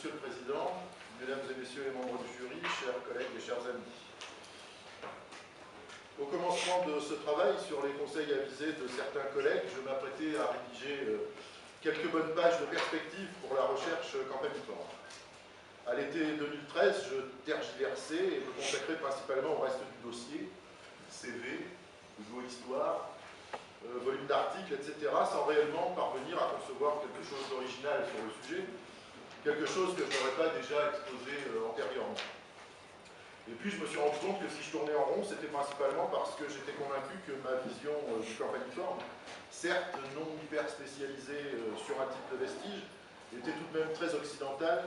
Monsieur le Président, Mesdames et Messieurs les membres du jury, chers collègues et chers amis. Au commencement de ce travail sur les conseils avisés de certains collègues, je m'apprêtais à rédiger quelques bonnes pages de perspective pour la recherche campaniforme. À l'été 2013, je tergiversais et me consacrais principalement au reste du dossier, CV, histoire, volume d'articles, etc., sans réellement parvenir à concevoir quelque chose d'original sur le sujet, quelque chose que je n'aurais pas déjà exposé antérieurement. Et puis je me suis rendu compte que si je tournais en rond, c'était principalement parce que j'étais convaincu que ma vision du campaniforme, certes non hyper spécialisée sur un type de vestige, était tout de même très occidentale,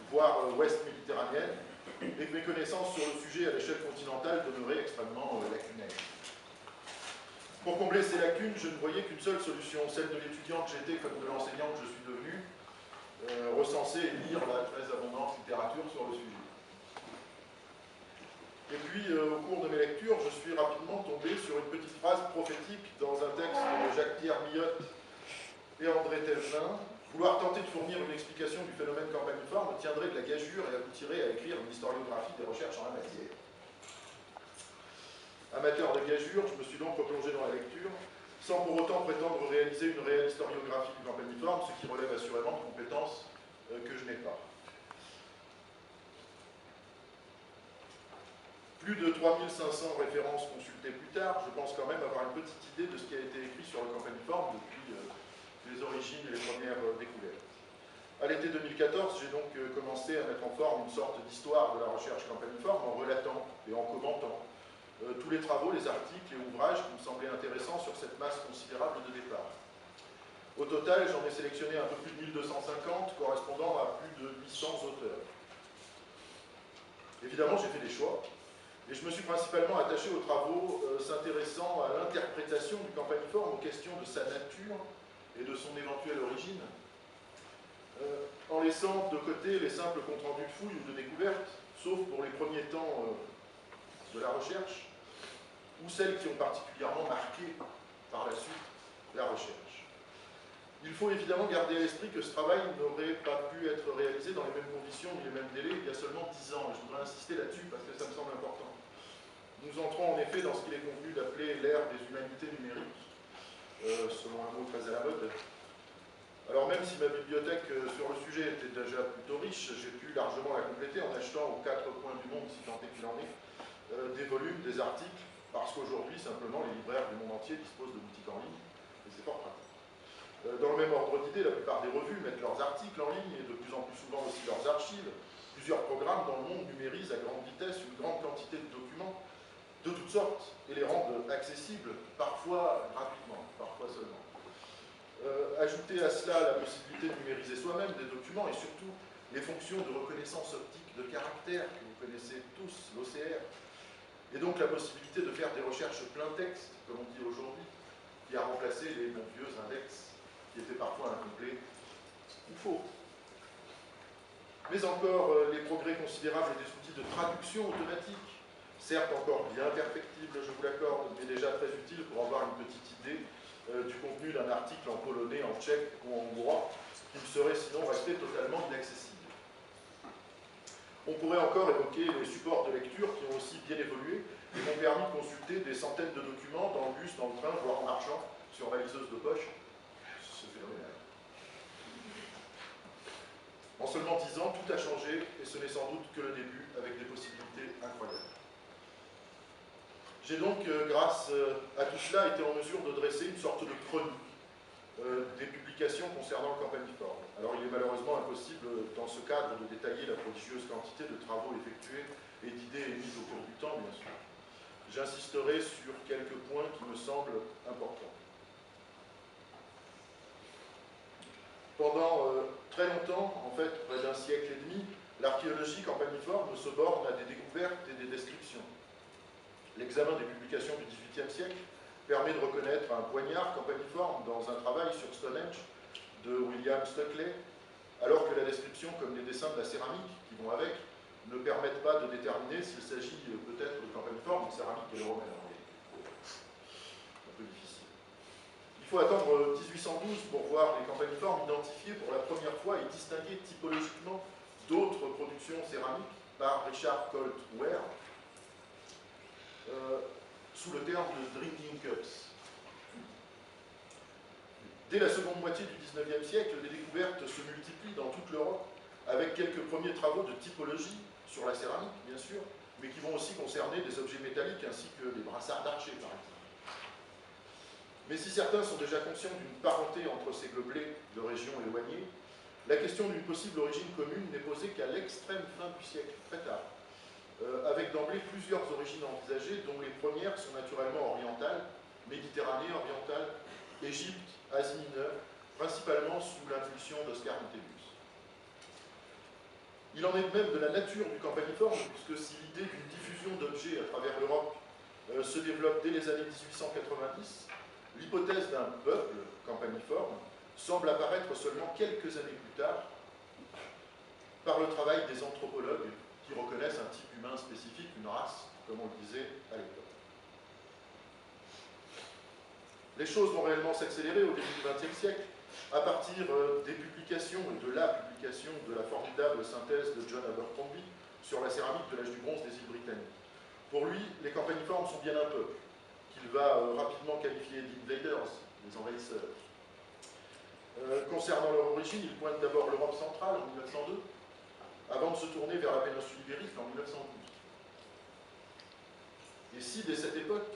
voire ouest méditerranéenne, et que mes connaissances sur le sujet à l'échelle continentale demeuraient extrêmement lacunaires. Pour combler ces lacunes, je ne voyais qu'une seule solution, celle de l'étudiant que j'étais comme de l'enseignant que je suis devenu, recenser et lire la très abondante littérature sur le sujet. Et puis, au cours de mes lectures, je suis rapidement tombé sur une petite phrase prophétique dans un texte de Jacques-Pierre Millotte et André Telzin. Vouloir tenter de fournir une explication du phénomène campaniforme tiendrait de la gageure et aboutirait à écrire une historiographie des recherches en la matière. Amateur de gageure, je me suis donc replongé dans la lecture, sans pour autant prétendre réaliser une réelle historiographie du campaniforme, ce qui relève assurément de compétences que je n'ai pas. Plus de 3500 références consultées plus tard, je pense quand même avoir une petite idée de ce qui a été écrit sur le campaniforme depuis les origines et les premières découvertes. À l'été 2014, j'ai donc commencé à mettre en forme une sorte d'histoire de la recherche campaniforme en relatant et en commentant tous les travaux, les articles et ouvrages qui me semblaient intéressants sur cette masse considérable de départ. Au total, j'en ai sélectionné un peu plus de 1250, correspondant à plus de 800 auteurs. Évidemment, j'ai fait des choix, et je me suis principalement attaché aux travaux s'intéressant à l'interprétation du campaniforme, aux questions de sa nature et de son éventuelle origine, en laissant de côté les simples comptes rendus de fouilles ou de découvertes, sauf pour les premiers temps de la recherche, ou celles qui ont particulièrement marqué par la suite la recherche. Il faut évidemment garder à l'esprit que ce travail n'aurait pas pu être réalisé dans les mêmes conditions ni les mêmes délais il y a seulement 10 ans, et je voudrais insister là-dessus parce que ça me semble important. Nous entrons en effet dans ce qu'il est convenu d'appeler l'ère des humanités numériques, selon un mot très à la mode. Alors même si ma bibliothèque sur le sujet était déjà plutôt riche, j'ai pu largement la compléter en achetant aux 4 coins du monde, si tant est qu'il en est, des volumes, des articles, parce qu'aujourd'hui, simplement, les libraires du monde entier disposent de boutiques en ligne, et c'est fort pratique. Dans le même ordre d'idée, la plupart des revues mettent leurs articles en ligne, et de plus en plus souvent aussi leurs archives. Plusieurs programmes dans le monde numérisent à grande vitesse une grande quantité de documents, de toutes sortes, et les rendent accessibles, parfois rapidement, parfois seulement. Ajouter à cela la possibilité de numériser soi-même des documents, et surtout les fonctions de reconnaissance optique de caractère, que vous connaissez tous, l'OCR, et donc la possibilité de faire des recherches plein texte, comme on dit aujourd'hui, qui a remplacé les bons vieux index, qui étaient parfois incomplets ou faux. Mais encore les progrès considérables des outils de traduction automatique, certes encore bien perfectibles, je vous l'accorde, mais déjà très utiles pour avoir une petite idée du contenu d'un article en polonais, en tchèque ou en hongrois, qui me serait sinon resté totalement inaccessible. On pourrait encore évoquer les supports de lecture qui ont aussi bien évolué et m'ont permis de consulter des centaines de documents dans le bus, dans le train, voire en marchant sur ma liseuse de poche. C'est phénoménal. En seulement 10 ans, tout a changé et ce n'est sans doute que le début avec des possibilités incroyables. J'ai donc, grâce à tout cela, été en mesure de dresser une sorte de chronique des publications concernant le campaniforme. Alors il est malheureusement impossible dans ce cadre de détailler la prodigieuse quantité de travaux effectués et d'idées émises au cours du temps, bien sûr. J'insisterai sur quelques points qui me semblent importants. Pendant très longtemps, en fait près d'un siècle et demi, l'archéologie campaniforme se borne à des découvertes et des descriptions. L'examen des publications du XVIIIe siècle permet de reconnaître un poignard campaniforme dans un travail sur Stonehenge de William Stuckley, alors que la description, comme les dessins de la céramique qui vont avec, ne permettent pas de déterminer s'il s'agit peut-être de campaniforme, de céramique et de romaine. Un peu difficile. Il faut attendre 1812 pour voir les campaniformes identifiés pour la première fois et distingués typologiquement d'autres productions céramiques par Richard Colt Ware sous le terme de drinking cups. Dès la seconde moitié du XIXe siècle, les découvertes se multiplient dans toute l'Europe, avec quelques premiers travaux de typologie sur la céramique, bien sûr, mais qui vont aussi concerner des objets métalliques ainsi que des brassards d'archer, par exemple. Mais si certains sont déjà conscients d'une parenté entre ces gobelets de régions éloignées, la question d'une possible origine commune n'est posée qu'à l'extrême fin du siècle, très tard, avec d'emblée plusieurs origines envisagées, dont les premières sont naturellement orientales, Méditerranée orientale, Égypte, Asie mineure, principalement sous l'impulsion d'Oscar Vitellius. Il en est de même de la nature du campaniforme, puisque si l'idée d'une diffusion d'objets à travers l'Europe se développe dès les années 1890, l'hypothèse d'un peuple campaniforme semble apparaître seulement quelques années plus tard par le travail des anthropologues qui reconnaissent un type humain spécifique, une race, comme on le disait à l'époque. Les choses vont réellement s'accélérer au début du XXe siècle, à partir des publications et de la publication de la formidable synthèse de John Abercrombie sur la céramique de l'âge du bronze des îles Britanniques. Pour lui, les campaniformes sont bien un peuple, qu'il va rapidement qualifier d'invaders, les envahisseurs. Concernant leur origine, il pointe d'abord l'Europe centrale en 1902, avant de se tourner vers la péninsule ibérique en 1912. Et si, dès cette époque,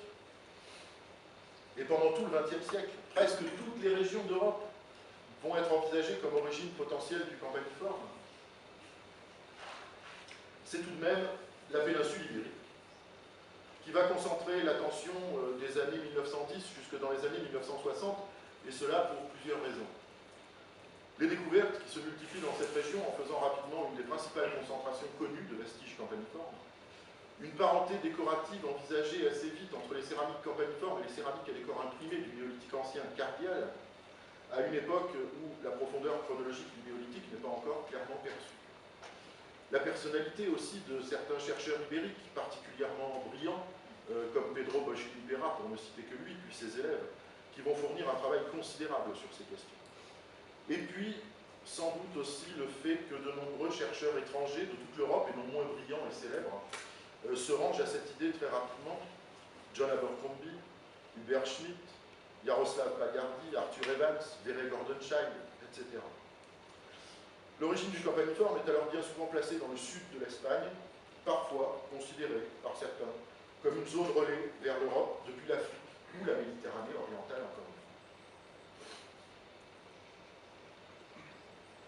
et pendant tout le XXe siècle, presque toutes les régions d'Europe vont être envisagées comme origine potentielle du campaniforme, c'est tout de même la péninsule ibérique qui va concentrer l'attention des années 1910 jusque dans les années 1960, et cela pour plusieurs raisons. Les découvertes qui se multiplient dans cette région en faisant rapidement une des principales concentrations connues de vestiges campaniformes, une parenté décorative envisagée assez vite entre les céramiques campaniformes et les céramiques à décor imprimé du néolithique ancien cardial, à une époque où la profondeur chronologique du néolithique n'est pas encore clairement perçue. La personnalité aussi de certains chercheurs ibériques particulièrement brillants, comme Pedro Bosch-Quintero, pour ne citer que lui, puis ses élèves, qui vont fournir un travail considérable sur ces questions. Et puis, sans doute aussi le fait que de nombreux chercheurs étrangers de toute l'Europe, et non moins brillants et célèbres, se rangent à cette idée très rapidement. John Abercrombie, Hubert Schmidt, Jaroslav Pagardi, Arthur Evans, Vere Gordonshine, etc. L'origine du campaniforme est alors bien souvent placée dans le sud de l'Espagne, parfois considérée par certains comme une zone relais vers l'Europe depuis l'Afrique ou la Méditerranée orientale encore une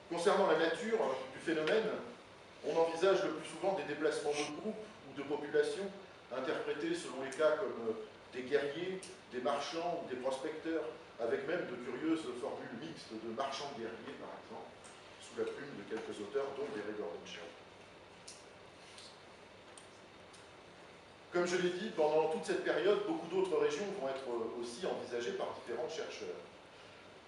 fois. Concernant la nature du phénomène, on envisage le plus souvent des déplacements de groupes ou de populations, interprétés selon les cas comme des guerriers, des marchands ou des prospecteurs, avec même de curieuses formules mixtes de marchands guerriers, par exemple, sous la plume de quelques auteurs, dont Vere Gordonshine. Comme je l'ai dit, pendant toute cette période, beaucoup d'autres régions vont être aussi envisagées par différents chercheurs.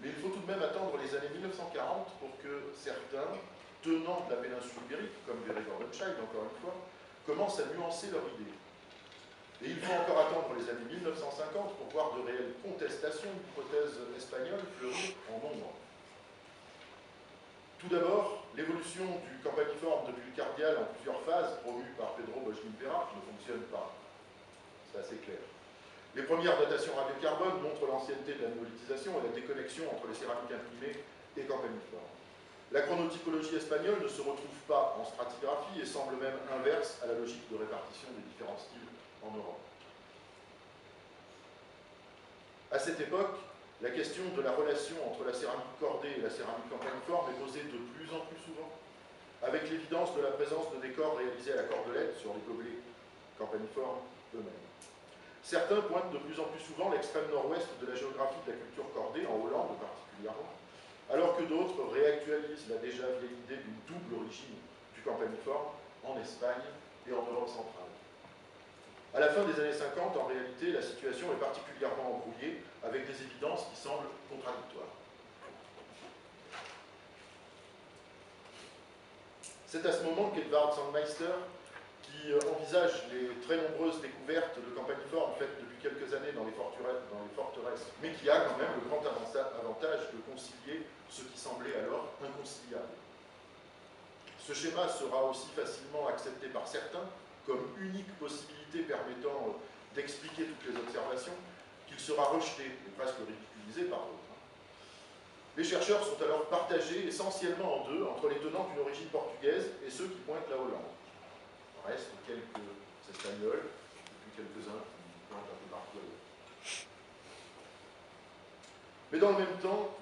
Mais il faut tout de même attendre les années 1940 pour que certains, tenants de la péninsule ibérique, comme Vere Gordonshine, encore une fois, commencent à nuancer leur idée. Et il faut encore attendre les années 1950 pour voir de réelles contestations d'hypothèses espagnoles fleurir en nombre. Tout d'abord, l'évolution du campaniforme depuis le cardial en plusieurs phases, promue par Pedro Bosch-Quintero, qui ne fonctionne pas. C'est assez clair. Les premières datations radiocarbone montrent l'ancienneté de la néolithisation et la déconnexion entre les céramiques imprimées et campaniformes. La chronotypologie espagnole ne se retrouve pas en stratigraphie et semble même inverse à la logique de répartition des différents styles en Europe. À cette époque, la question de la relation entre la céramique cordée et la céramique campaniforme est posée de plus en plus souvent, avec l'évidence de la présence de décors réalisés à la cordelette sur les gobelets campaniformes eux-mêmes. Certains pointent de plus en plus souvent l'extrême nord-ouest de la géographie de la culture cordée, en Hollande particulièrement, alors que d'autres réactualisent la déjà vieille idée d'une double origine du campaniforme en Espagne et en Europe centrale. À la fin des années 50, en réalité, la situation est particulièrement embrouillée, avec des évidences qui semblent contradictoires. C'est à ce moment qu'Edvard Sandmeister, qui envisage les très nombreuses découvertes de campaniformes faites depuis quelques années dans les forteresses, mais qui a quand même le grand avantage de concilier ce qui semblait alors inconciliable. Ce schéma sera aussi facilement accepté par certains comme unique possibilité permettant d'expliquer toutes les observations, qu'il sera rejeté et presque ridiculisé par d'autres. Les chercheurs sont alors partagés essentiellement en deux, entre les tenants d'une origine portugaise et ceux qui pointent la Hollande. Il reste quelques Espagnols, et puis quelques-uns qui pointent un peu partout ailleurs. Mais dans le même temps,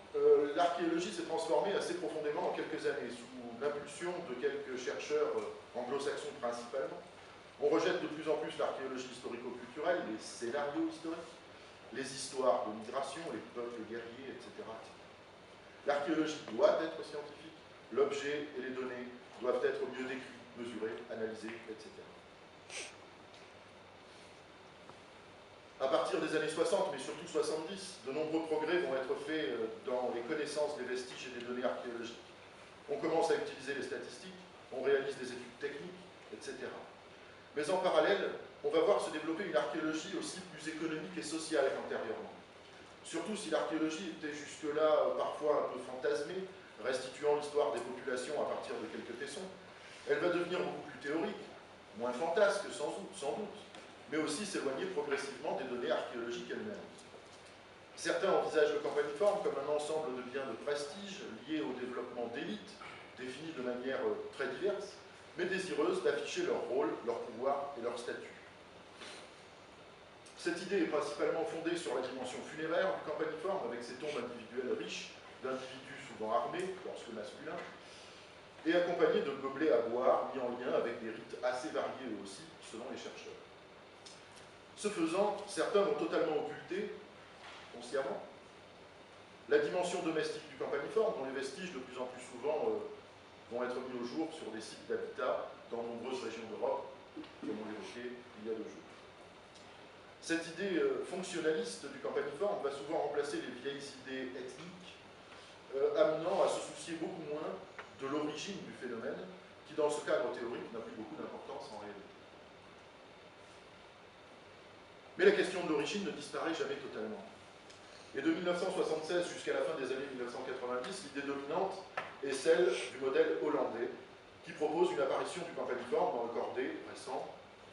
l'archéologie s'est transformée assez profondément en quelques années, sous l'impulsion de quelques chercheurs anglo-saxons principalement. On rejette de plus en plus l'archéologie historico-culturelle, les scénarios historiques, les histoires de migration, les peuples guerriers, etc. L'archéologie doit être scientifique, l'objet et les données doivent être mieux décrits, mesurés, analysés, etc. À partir des années 60, mais surtout 70, de nombreux progrès vont être faits dans les connaissances des vestiges et des données archéologiques. On commence à utiliser les statistiques, on réalise des études techniques, etc. Mais en parallèle, on va voir se développer une archéologie aussi plus économique et sociale qu'antérieurement. Surtout si l'archéologie était jusque-là parfois un peu fantasmée, restituant l'histoire des populations à partir de quelques tessons, elle va devenir beaucoup plus théorique, moins fantasque sans doute, mais aussi s'éloigner progressivement des données archéologiques elles-mêmes. Certains envisagent le campaniforme comme un ensemble de biens de prestige liés au développement d'élites, définis de manière très diverse, mais désireuses d'afficher leur rôle, leur pouvoir et leur statut. Cette idée est principalement fondée sur la dimension funéraire du campaniforme, avec ses tombes individuelles riches, d'individus souvent armés, lorsque masculins, et accompagnés de gobelets à boire mis en lien avec des rites assez variés eux aussi, selon les chercheurs. Ce faisant, certains vont totalement occulter, consciemment, la dimension domestique du campaniforme, dont les vestiges de plus en plus souvent vont être mis au jour sur des sites d'habitat dans de nombreuses régions d'Europe, comme on l'évoquait il y a 2 jours. Cette idée fonctionnaliste du campaniforme va souvent remplacer les vieilles idées ethniques, amenant à se soucier beaucoup moins de l'origine du phénomène, qui dans ce cadre théorique n'a plus beaucoup d'importance en réalité. Mais la question de l'origine ne disparaît jamais totalement. Et de 1976 jusqu'à la fin des années 1990, l'idée dominante est celle du modèle hollandais, qui propose une apparition du campaniforme dans le cordé récent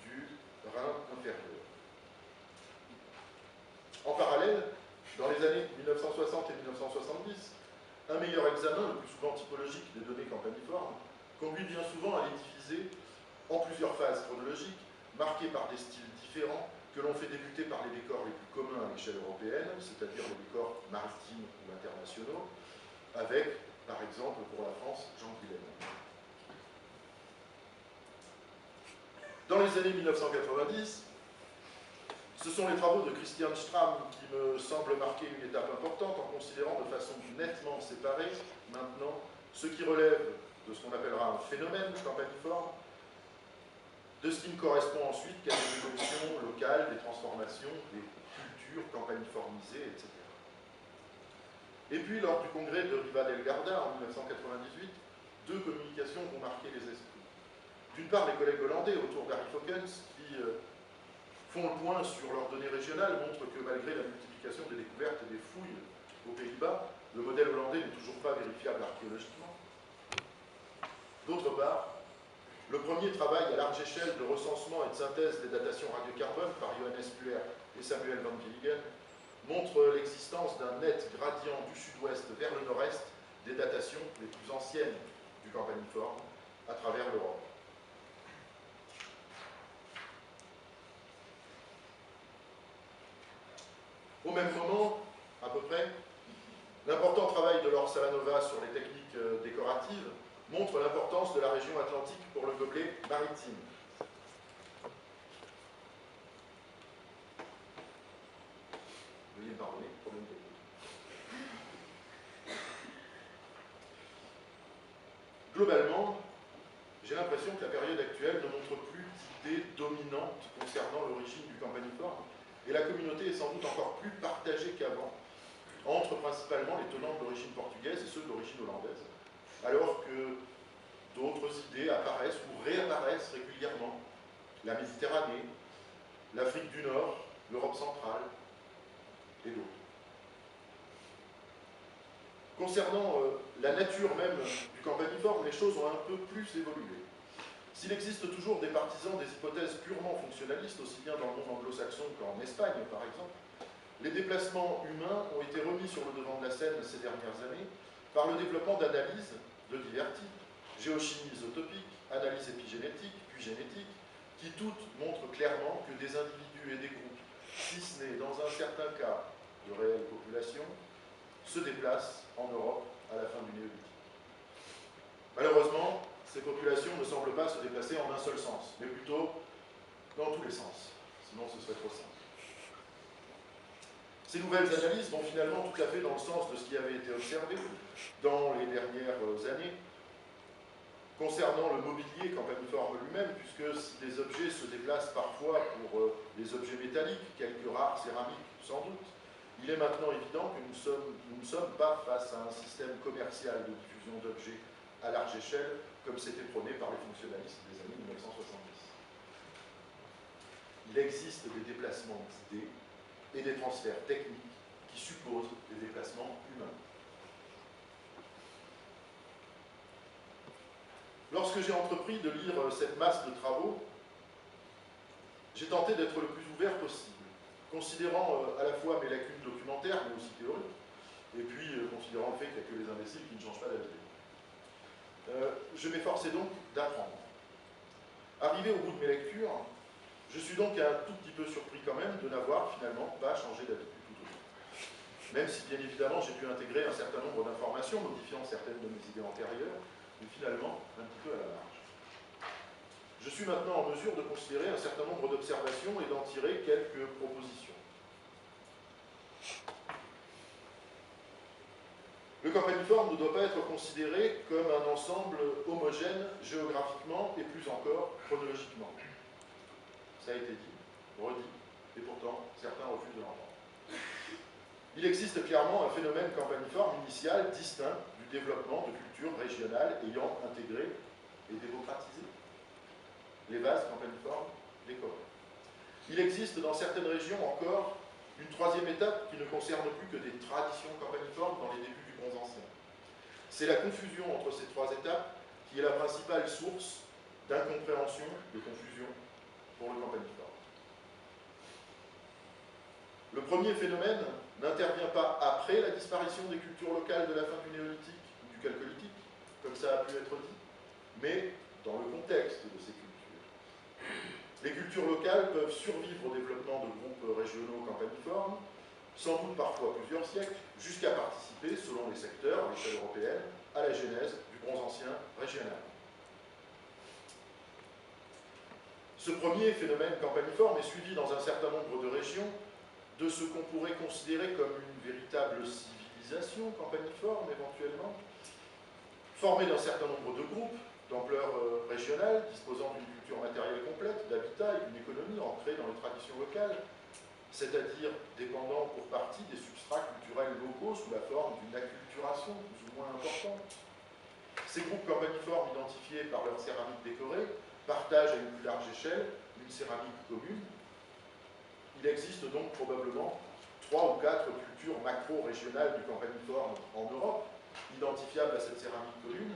du Rhin inférieur. En parallèle, dans les années 1960 et 1970, un meilleur examen, le plus souvent typologique des données campaniformes, conduit bien souvent à les diviser en plusieurs phases chronologiques, marquées par des styles différents, que l'on fait débuter par les décors les plus communs à l'échelle européenne, c'est-à-dire les décors maritimes ou internationaux, avec, par exemple, pour la France, Jean Guilhem. Dans les années 1990, ce sont les travaux de Christian Strahm qui me semblent marquer une étape importante en considérant de façon nettement séparée, maintenant, ce qui relève de ce qu'on appellera un phénomène campaniforme, de ce qui ne correspond ensuite qu'à des évolutions locales, des transformations, des cultures campaniformisées, etc. Et puis, lors du congrès de Riva del Garda en 1998, 2 communications vont marquer les esprits. D'une part, les collègues hollandais autour d'Harry Fokens, qui font le point sur leurs données régionales, montrent que malgré la multiplication des découvertes et des fouilles aux Pays-Bas, le modèle hollandais n'est toujours pas vérifiable archéologiquement. D'autre part, le premier travail à large échelle de recensement et de synthèse des datations radiocarbone par Johannes Puer et Samuel van Villingen montre l'existence d'un net gradient du sud-ouest vers le nord-est des datations les plus anciennes du campaniforme à travers l'Europe. Au même moment, à peu près, l'important travail de Laure Salanova sur les techniques décoratives montre l'importance de la région atlantique pour le gobelet maritime. Veuillez me pardonner, problème technique. Globalement, j'ai l'impression que la période actuelle ne montre plus d'idées dominantes concernant l'origine du campaniforme, et la communauté est sans doute encore plus partagée qu'avant, entre principalement les tenants de l'origine portugaise et ceux de l'origine hollandaise, alors que d'autres idées apparaissent ou réapparaissent régulièrement. La Méditerranée, l'Afrique du Nord, l'Europe centrale et d'autres. Concernant la nature même du campaniforme, les choses ont un peu plus évolué. S'il existe toujours des partisans des hypothèses purement fonctionnalistes, aussi bien dans le monde anglo-saxon qu'en Espagne par exemple, les déplacements humains ont été remis sur le devant de la scène ces dernières années par le développement d'analyses de divers types, géochimie isotopique, analyse épigénétique, puis génétique, qui toutes montrent clairement que des individus et des groupes, si ce n'est dans un certain cas de réelle population, se déplacent en Europe à la fin du Néolithique. Malheureusement, ces populations ne semblent pas se déplacer en un seul sens, mais plutôt dans tous les sens, sinon ce serait trop simple. Ces nouvelles analyses vont finalement tout à fait dans le sens de ce qui avait été observé dans les dernières années concernant le mobilier campaniforme lui-même, puisque si les objets se déplacent parfois pour les objets métalliques, quelques rares céramiques sans doute, il est maintenant évident que nous ne sommes pas face à un système commercial de diffusion d'objets à large échelle, comme c'était prôné par les fonctionnalistes des années 1970. Il existe des déplacements d'idées et des transferts techniques qui supposent des déplacements humains. Lorsque j'ai entrepris de lire cette masse de travaux, j'ai tenté d'être le plus ouvert possible, considérant à la fois mes lacunes documentaires, mais aussi théoriques, et puis considérant le fait qu'il n'y a que les imbéciles qui ne changent pas d'avis. Je m'efforçais donc d'apprendre. Arrivé au bout de mes lectures, je suis donc un tout petit peu surpris quand même de n'avoir finalement pas changé d'avis du tout au tout. Même si bien évidemment j'ai pu intégrer un certain nombre d'informations, modifiant certaines de mes idées antérieures, mais finalement un petit peu à la marge. Je suis maintenant en mesure de considérer un certain nombre d'observations et d'en tirer quelques propositions. Le campaniforme ne doit pas être considéré comme un ensemble homogène géographiquement et plus encore chronologiquement. Ça a été dit, redit, et pourtant certains refusent de l'entendre. Il existe clairement un phénomène campaniforme initial distinct du développement de cultures régionales ayant intégré et démocratisé les vases campaniformes des Corées. Il existe dans certaines régions encore une troisième étape qui ne concerne plus que des traditions campaniformes dans les débuts du Bronze Ancien. C'est la confusion entre ces trois étapes qui est la principale source d'incompréhension, de confusion pour le campaniforme. Le premier phénomène n'intervient pas après la disparition des cultures locales de la fin du Néolithique ou du Chalcolithique, comme ça a pu être dit, mais dans le contexte de ces cultures. Les cultures locales peuvent survivre au développement de groupes régionaux campaniformes, sans doute parfois plusieurs siècles, jusqu'à participer, selon les secteurs à l'échelle européenne, à la genèse du Bronze Ancien régional. Ce premier phénomène campaniforme est suivi dans un certain nombre de régions de ce qu'on pourrait considérer comme une véritable civilisation campaniforme, éventuellement, formée d'un certain nombre de groupes d'ampleur régionale, disposant d'une culture matérielle complète, d'habitat et d'une économie ancrée dans les traditions locales, c'est-à-dire dépendant pour partie des substrats culturels locaux sous la forme d'une acculturation plus ou moins importante. Ces groupes campaniformes identifiés par leur céramique décorée partagent à une plus large échelle une céramique commune. Il existe donc probablement 3 ou 4 cultures macro-régionales du campaniforme en Europe, identifiables à cette céramique commune,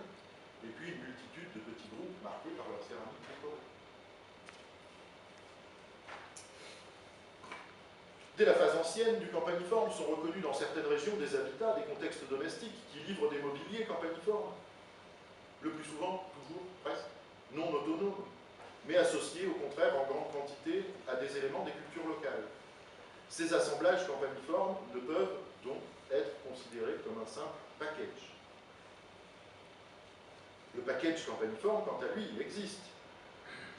et puis une multitude de petits groupes marqués par leur céramique décorée. Dès la phase ancienne du campaniforme sont reconnus dans certaines régions des habitats, des contextes domestiques qui livrent des mobiliers campaniformes, le plus souvent, toujours, presque, non autonomes, mais associés au contraire en grande quantité à des éléments des cultures locales. Ces assemblages campaniformes ne peuvent donc être considérés comme un simple package. Le package campaniforme, quant à lui, il existe.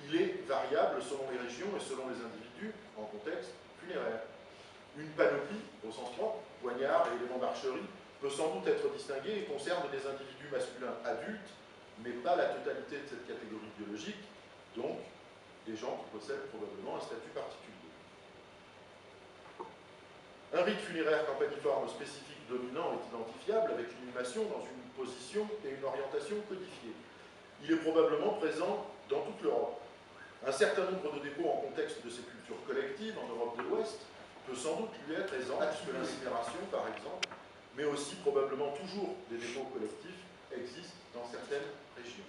Il est variable selon les régions et selon les individus en contexte funéraire. Une panoplie, au sens propre, poignard et éléments d'archerie, peut sans doute être distinguée et concerne des individus masculins adultes, mais pas la totalité de cette catégorie biologique, donc des gens qui possèdent probablement un statut particulier. Un rite funéraire campaniforme spécifique dominant est identifiable avec l'inhumation dans une position et une orientation codifiées. Il est probablement présent dans toute l'Europe. Un certain nombre de dépôts en contexte de ces cultures collectives en Europe de l'Ouest peut sans doute lui être présent, puisque l'incinération, par exemple, mais aussi probablement toujours des dépôts collectifs existent dans certaines régions.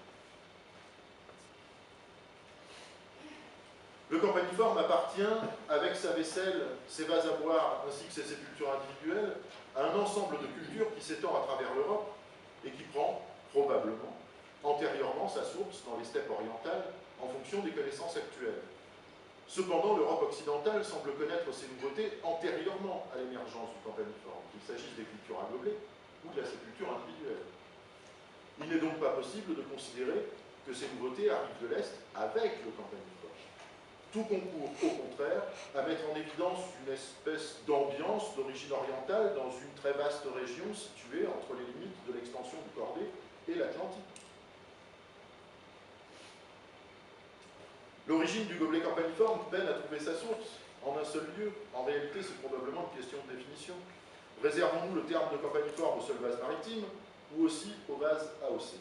Le campaniforme appartient, avec sa vaisselle, ses vases à boire, ainsi que ses sépultures individuelles, à un ensemble de cultures qui s'étend à travers l'Europe et qui prend, probablement, antérieurement sa source dans les steppes orientales en fonction des connaissances actuelles. Cependant, l'Europe occidentale semble connaître ces nouveautés antérieurement à l'émergence du campaniforme, qu'il s'agisse des cultures à gobelets ou de la sépulture individuelle. Il n'est donc pas possible de considérer que ces nouveautés arrivent de l'Est avec le campaniforme. Tout concourt, au contraire, à mettre en évidence une espèce d'ambiance d'origine orientale dans une très vaste région située entre les limites de l'extension du Cordé et l'Atlantique. L'origine du gobelet campaniforme peine à trouver sa source en un seul lieu. En réalité, c'est probablement une question de définition. Réservons-nous le terme de campaniforme au seul vase maritime ou aussi au vase AOC?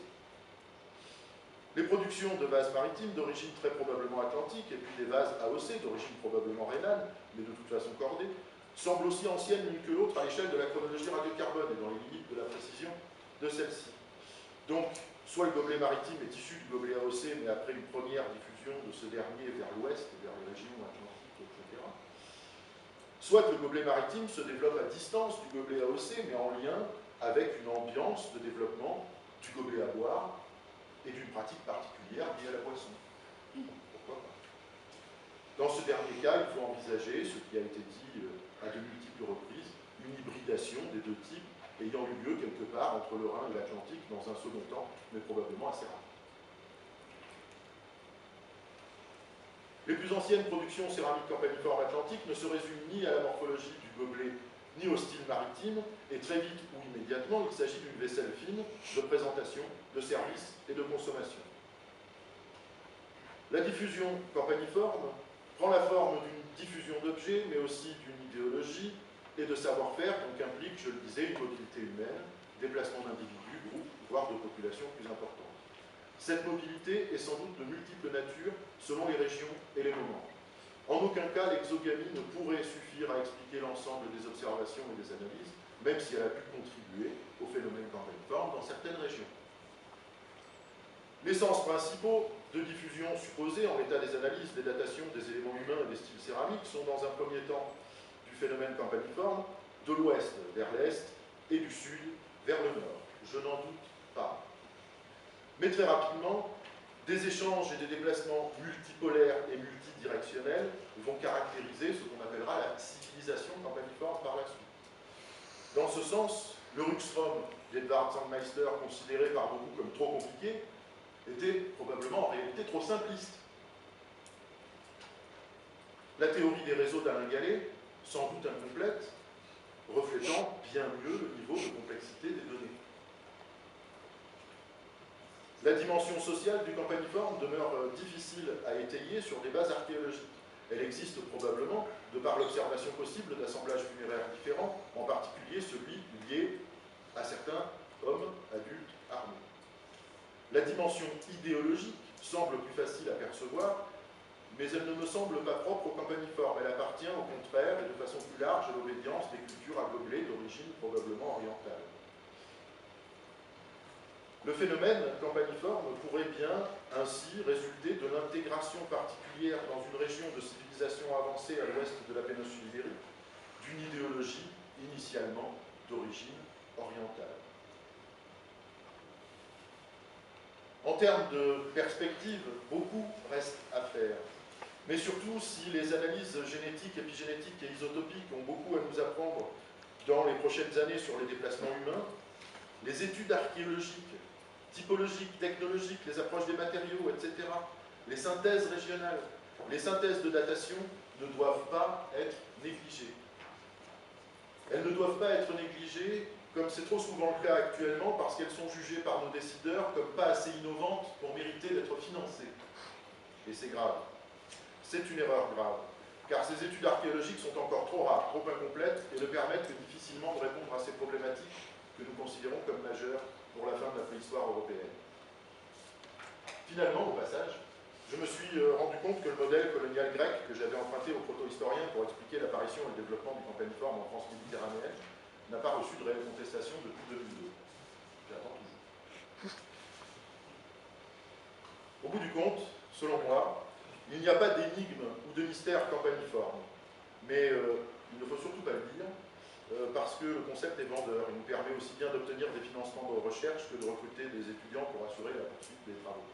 Les productions de vases maritimes d'origine très probablement atlantique et puis des vases AOC d'origine probablement rhénane, mais de toute façon cordée, semblent aussi anciennes l'une que l'autre à l'échelle de la chronologie radiocarbone et dans les limites de la précision de celle-ci. Donc, soit le gobelet maritime est issu du gobelet AOC, mais après une première diffusion de ce dernier vers l'ouest, vers les régions atlantiques, etc. Soit le gobelet maritime se développe à distance du gobelet AOC, mais en lien avec une ambiance de développement du gobelet à boire et d'une pratique particulière liée à la boisson. Pourquoi pas? Dans ce dernier cas, il faut envisager, ce qui a été dit à de multiples reprises, une hybridation des deux types ayant eu lieu quelque part entre le Rhin et l'Atlantique dans un second temps, mais probablement assez rare. Les plus anciennes productions céramiques campaniformes atlantiques ne se résument ni à la morphologie du gobelet, ni au style maritime, et très vite ou immédiatement, il s'agit d'une vaisselle fine de présentation, de service et de consommation. La diffusion campaniforme prend la forme d'une diffusion d'objets, mais aussi d'une idéologie et de savoir-faire, donc implique, je le disais, une mobilité humaine, déplacement d'individus, groupes, voire de populations plus importantes. Cette mobilité est sans doute de multiples natures selon les régions et les moments. En aucun cas, l'exogamie ne pourrait suffire à expliquer l'ensemble des observations et des analyses, même si elle a pu contribuer au phénomène campaniforme dans certaines régions. Les sens principaux de diffusion supposés en l'état des analyses, des datations, des éléments humains et des styles céramiques sont dans un premier temps du phénomène campaniforme de l'ouest vers l'est et du sud vers le nord. Je n'en doute pas. Mais très rapidement, des échanges et des déplacements multipolaires et multidirectionnels vont caractériser ce qu'on appellera la civilisation campaniforme par la suite. Dans ce sens, le Rückstrom d'Edvard Sandmeister, considéré par beaucoup comme trop compliqué, était probablement en réalité trop simpliste. La théorie des réseaux d'Alain Gallet, sans doute incomplète, reflétant bien mieux le niveau de complexité des données. La dimension sociale du campaniforme demeure difficile à étayer sur des bases archéologiques. Elle existe probablement de par l'observation possible d'assemblages funéraires différents, en particulier celui lié à certains hommes adultes armés. La dimension idéologique semble plus facile à percevoir, mais elle ne me semble pas propre au campaniforme. Elle appartient au contraire et de façon plus large à l'obédience des cultures à gobelets d'origine probablement orientale. Le phénomène campaniforme pourrait bien ainsi résulter de l'intégration particulière dans une région de civilisation avancée à l'ouest de la péninsule ibérique d'une idéologie initialement d'origine orientale. En termes de perspective, beaucoup reste à faire. Mais surtout, si les analyses génétiques, épigénétiques et isotopiques ont beaucoup à nous apprendre dans les prochaines années sur les déplacements humains, les études archéologiques, typologiques, technologiques, les approches des matériaux, etc., les synthèses régionales, les synthèses de datation ne doivent pas être négligées. Elles ne doivent pas être négligées, comme c'est trop souvent le cas actuellement, parce qu'elles sont jugées par nos décideurs comme pas assez innovantes pour mériter d'être financées. Et c'est grave. C'est une erreur grave, car ces études archéologiques sont encore trop rares, trop incomplètes, et ne permettent que difficilement de répondre à ces problématiques que nous considérons comme majeures pour la fin de la préhistoire européenne. Finalement, au passage, je me suis rendu compte que le modèle colonial grec que j'avais emprunté au proto-historien pour expliquer l'apparition et le développement du campaniforme en France méditerranéenne n'a pas reçu de réelle contestation depuis 2002. J'attends toujours. Au bout du compte, selon moi, il n'y a pas d'énigme ou de mystère campaniforme, mais il ne faut surtout pas le dire, parce que le concept est vendeur. Il nous permet aussi bien d'obtenir des financements de recherche que de recruter des étudiants pour assurer la poursuite des travaux.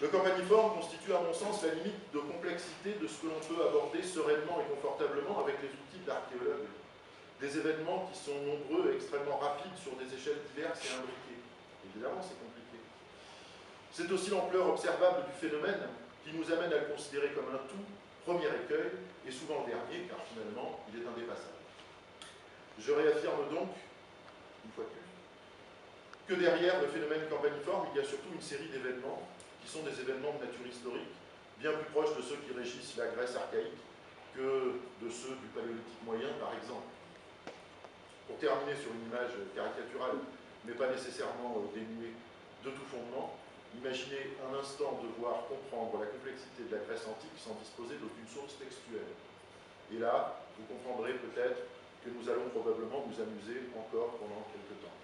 Le campaniforme constitue à mon sens la limite de complexité de ce que l'on peut aborder sereinement et confortablement avec les outils d'archéologue. Des événements qui sont nombreux et extrêmement rapides sur des échelles diverses et imbriquées. Évidemment, c'est compliqué. C'est aussi l'ampleur observable du phénomène qui nous amène à le considérer comme un tout, premier écueil, et souvent dernier, car finalement, il est indépassable. Je réaffirme donc, une fois de plus, que derrière le phénomène campaniforme, il y a surtout une série d'événements qui sont des événements de nature historique, bien plus proches de ceux qui régissent la Grèce archaïque que de ceux du Paléolithique moyen, par exemple. Pour terminer sur une image caricaturale, mais pas nécessairement dénuée de tout fondement, imaginez un instant devoir comprendre la complexité de la Grèce antique sans disposer d'aucune source textuelle. Et là, vous comprendrez peut-être que nous allons probablement nous amuser encore pendant quelques temps.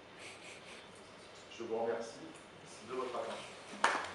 Je vous remercie de votre attention.